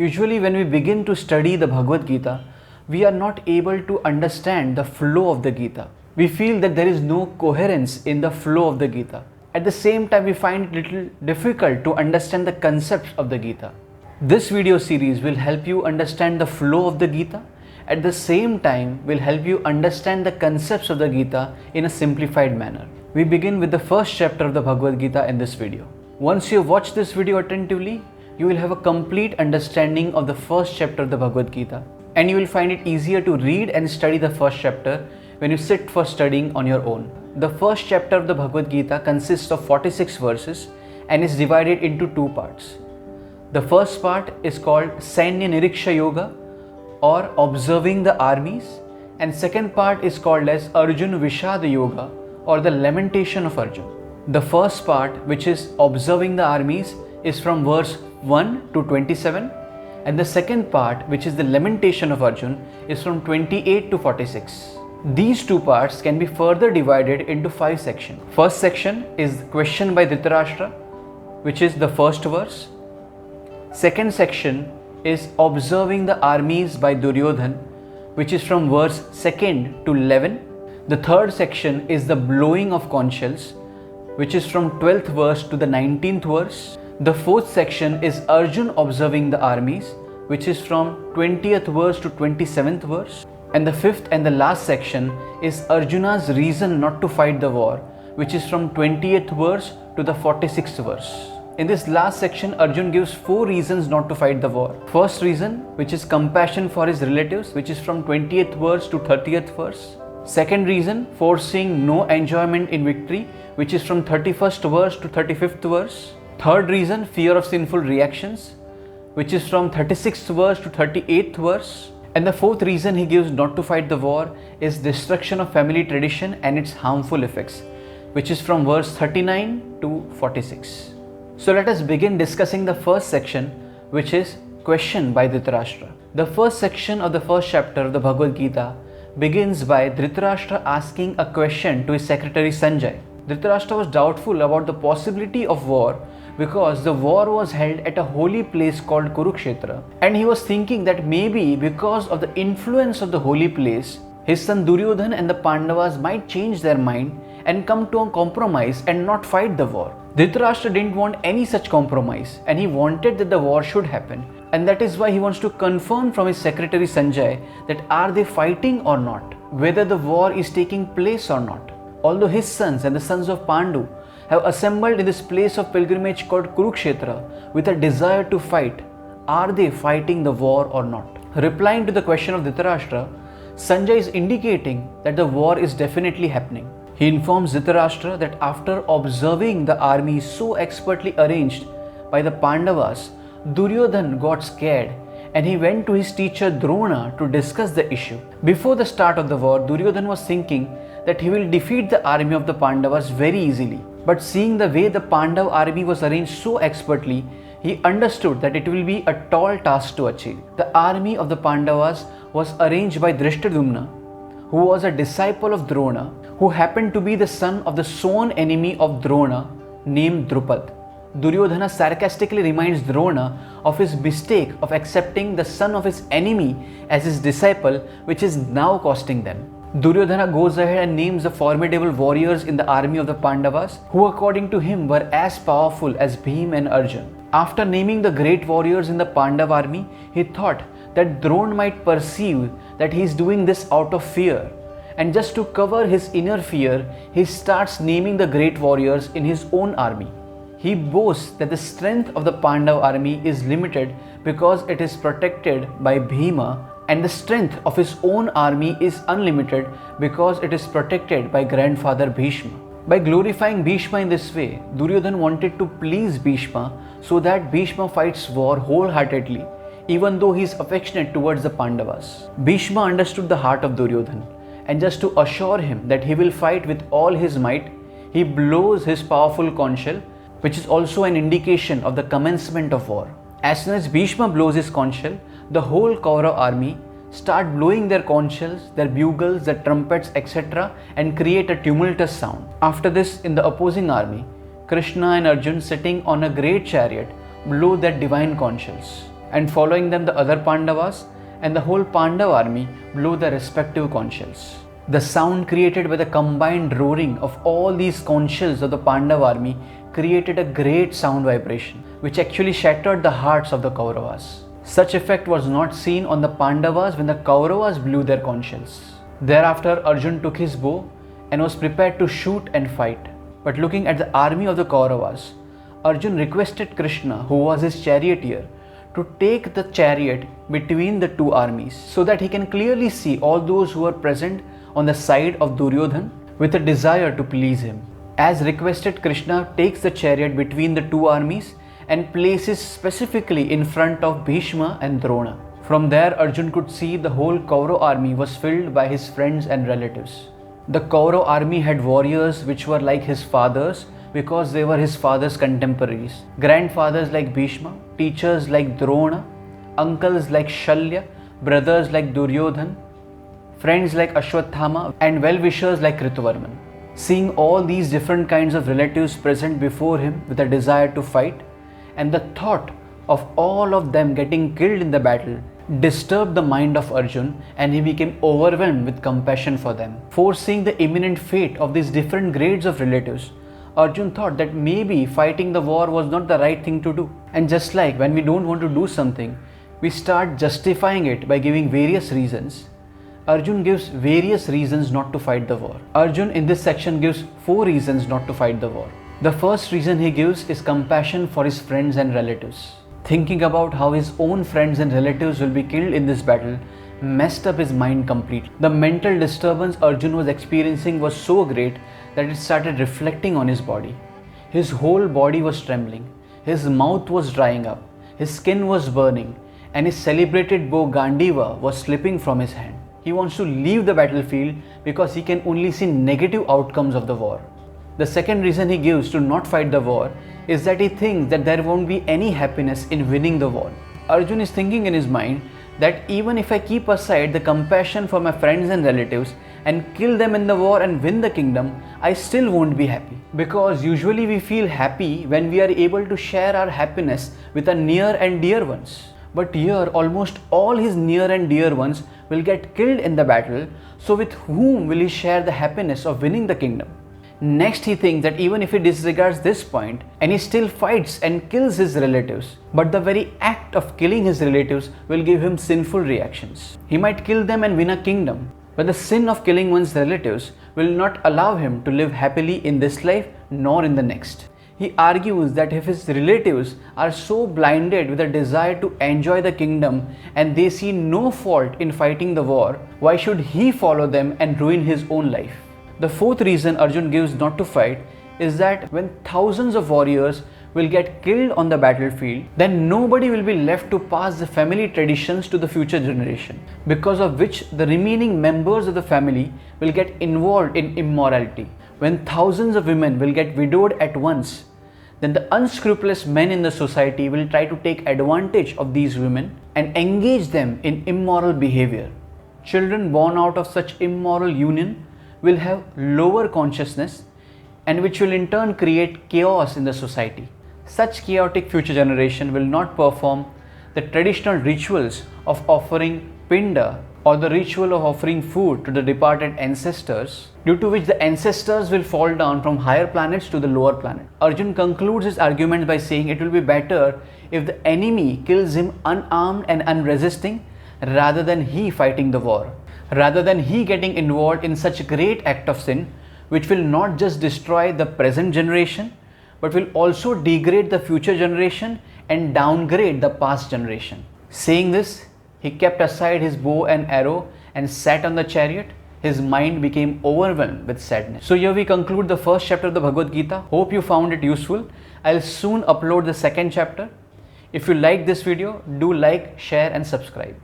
Usually when we begin to study the Bhagavad Gita, we are not able to understand the flow of the Gita. We feel that there is no coherence in the flow of the Gita. At the same time, we find it little difficult to understand the concepts of the Gita. This video series will help you understand the flow of the Gita. At the same time, will help you understand the concepts of the Gita in a simplified manner. We begin with the first chapter of the Bhagavad Gita in this video. Once you watch this video attentively, you will have a complete understanding of the first chapter of the Bhagavad Gita, and you will find it easier to read and study the first chapter when you sit for studying on your own. The first chapter of the Bhagavad Gita consists of 46 verses and is divided into two parts. The first part is called Sainya Niriksha Yoga, or observing the armies, and second part is called as Arjuna Vishada Yoga, or the lamentation of Arjuna. The first part, which is observing the armies, is from verse 1 to 27, and the second part, which is the lamentation of Arjuna, is from 28 to 46. These two parts can be further divided into 5 sections. First section is question by Dhritarashtra, which is the first verse. Second section is observing the armies by Duryodhana, which is from verse 2nd to 11. The third section is the blowing of Conchshells, which is from 12th verse to the 19th verse. The fourth section is Arjuna observing the armies, which is from 20th verse to 27th verse. And the fifth and the last section is Arjuna's reason not to fight the war, which is from 20th verse to the 46th verse. In this last section, Arjuna gives 4 reasons not to fight the war. First reason, which is compassion for his relatives, which is from 20th verse to 30th verse. Second reason, foreseeing no enjoyment in victory, which is from 31st verse to 35th verse. Third reason, fear of sinful reactions, which is from 36th verse to 38th verse. And the fourth reason he gives not to fight the war is destruction of family tradition and its harmful effects, which is from verse 39 to 46. So let us begin discussing the first section, which is question by Dhritarashtra. The first section of the first chapter of the Bhagavad Gita begins by Dhritarashtra asking a question to his secretary Sanjay. Dhritarashtra was doubtful about the possibility of war because the war was held at a holy place called Kurukshetra, and he was thinking that maybe because of the influence of the holy place, his son Duryodhana and the Pandavas might change their mind and come to a compromise and not fight the war. Dhritarashtra didn't want any such compromise, and he wanted that the war should happen, and that is why he wants to confirm from his secretary Sanjay that are they fighting or not, whether the war is taking place or not. Although his sons and the sons of Pandu have assembled in this place of pilgrimage called Kurukshetra with a desire to fight, are they fighting the war or not? Replying to the question of Dhritarashtra, Sanjay is indicating that the war is definitely happening. He informs Dhritarashtra that after observing the army so expertly arranged by the Pandavas, Duryodhana got scared and he went to his teacher Drona to discuss the issue. Before the start of the war, Duryodhana was thinking that he will defeat the army of the Pandavas very easily. But seeing the way the Pandav army was arranged so expertly, he understood that it will be a tall task to achieve. The army of the Pandavas was arranged by Dhritarashtra, who was a disciple of Drona, who happened to be the son of the sworn enemy of Drona named Drupad. Duryodhana sarcastically reminds Drona of his mistake of accepting the son of his enemy as his disciple, which is now costing them. Duryodhana goes ahead and names the formidable warriors in the army of the Pandavas, who according to him were as powerful as Bhim and Arjuna. After naming the great warriors in the Pandav army, he thought that Drona might perceive that he is doing this out of fear, and just to cover his inner fear, he starts naming the great warriors in his own army. He boasts that the strength of the Pandav army is limited because it is protected by Bhima, and the strength of his own army is unlimited because it is protected by grandfather Bhishma. By glorifying Bhishma in this way, Duryodhana wanted to please Bhishma so that Bhishma fights war wholeheartedly, even though he is affectionate towards the Pandavas. Bhishma understood the heart of Duryodhana, and just to assure him that he will fight with all his might, he blows his powerful conch shell, which is also an indication of the commencement of war. As soon as Bhishma blows his conch shell, the whole Kaurava army start blowing their conch shells, their bugles, their trumpets, etc. and create a tumultuous sound. After this, in the opposing army, Krishna and Arjuna sitting on a great chariot blow their divine conch shells. and following them the other Pandavas and the whole Pandav army blew their respective conchshells. The sound created by the combined roaring of all these conchshells of the Pandav army created a great sound vibration, which actually shattered the hearts of the Kauravas. Such effect was not seen on the Pandavas when the Kauravas blew their conchshells. Thereafter, Arjun took his bow and was prepared to shoot and fight. But looking at the army of the Kauravas, Arjun requested Krishna, who was his charioteer, to take the chariot between the two armies so that he can clearly see all those who were present on the side of Duryodhana with a desire to please him. As requested, Krishna takes the chariot between the two armies and places specifically in front of Bhishma and Drona. From there, Arjun could see the whole Kaurav army was filled by his friends and relatives. The Kaurav army had warriors which were like his fathers because they were his father's contemporaries. Grandfathers like Bhishma, teachers like Drona, uncles like Shalya, brothers like Duryodhana, friends like Ashwatthama, and well-wishers like Kritavarman. Seeing all these different kinds of relatives present before him with a desire to fight, and the thought of all of them getting killed in the battle disturbed the mind of Arjun, and he became overwhelmed with compassion for them. Foreseeing the imminent fate of these different grades of relatives, Arjun thought that maybe fighting the war was not the right thing to do. And just like when we don't want to do something, we start justifying it by giving various reasons, Arjun gives various reasons not to fight the war. Arjun in this section gives 4 reasons not to fight the war. The first reason he gives is compassion for his friends and relatives. Thinking about how his own friends and relatives will be killed in this battle messed up his mind completely. The mental disturbance Arjun was experiencing was so great that it started reflecting on his body. His whole body was trembling, his mouth was drying up, his skin was burning, and his celebrated bow Gandiva was slipping from his hand. He wants to leave the battlefield because he can only see negative outcomes of the war. The second reason he gives to not fight the war is that he thinks that there won't be any happiness in winning the war. Arjun is thinking in his mind that even if I keep aside the compassion for my friends and relatives and kill them in the war and win the kingdom, I still won't be happy. Because usually we feel happy when we are able to share our happiness with our near and dear ones. But here almost all his near and dear ones will get killed in the battle, so with whom will he share the happiness of winning the kingdom? Next, he thinks that even if he disregards this point and he still fights and kills his relatives, but the very act of killing his relatives will give him sinful reactions. He might kill them and win a kingdom, but the sin of killing one's relatives will not allow him to live happily in this life nor in the next. He argues that if his relatives are so blinded with a desire to enjoy the kingdom and they see no fault in fighting the war, why should he follow them and ruin his own life? The fourth reason Arjun gives not to fight is that when thousands of warriors will get killed on the battlefield, then nobody will be left to pass the family traditions to the future generation, because of which the remaining members of the family will get involved in immorality. When thousands of women will get widowed at once, then the unscrupulous men in the society will try to take advantage of these women and engage them in immoral behavior. Children born out of such immoral union will have lower consciousness, and which will in turn create chaos in the society. Such chaotic future generation will not perform the traditional rituals of offering pinda or the ritual of offering food to the departed ancestors, due to which the ancestors will fall down from higher planets to the lower planet. Arjun concludes his argument by saying it will be better if the enemy kills him unarmed and unresisting rather than he fighting the war, rather than he getting involved in such a great act of sin which will not just destroy the present generation but will also degrade the future generation and downgrade the past generation. Saying this, he kept aside his bow and arrow and sat on the chariot. His mind became overwhelmed with sadness. So here we conclude the first chapter of the Bhagavad Gita. Hope you found it useful. I'll soon upload the second chapter. If you like this video, do like, share and subscribe.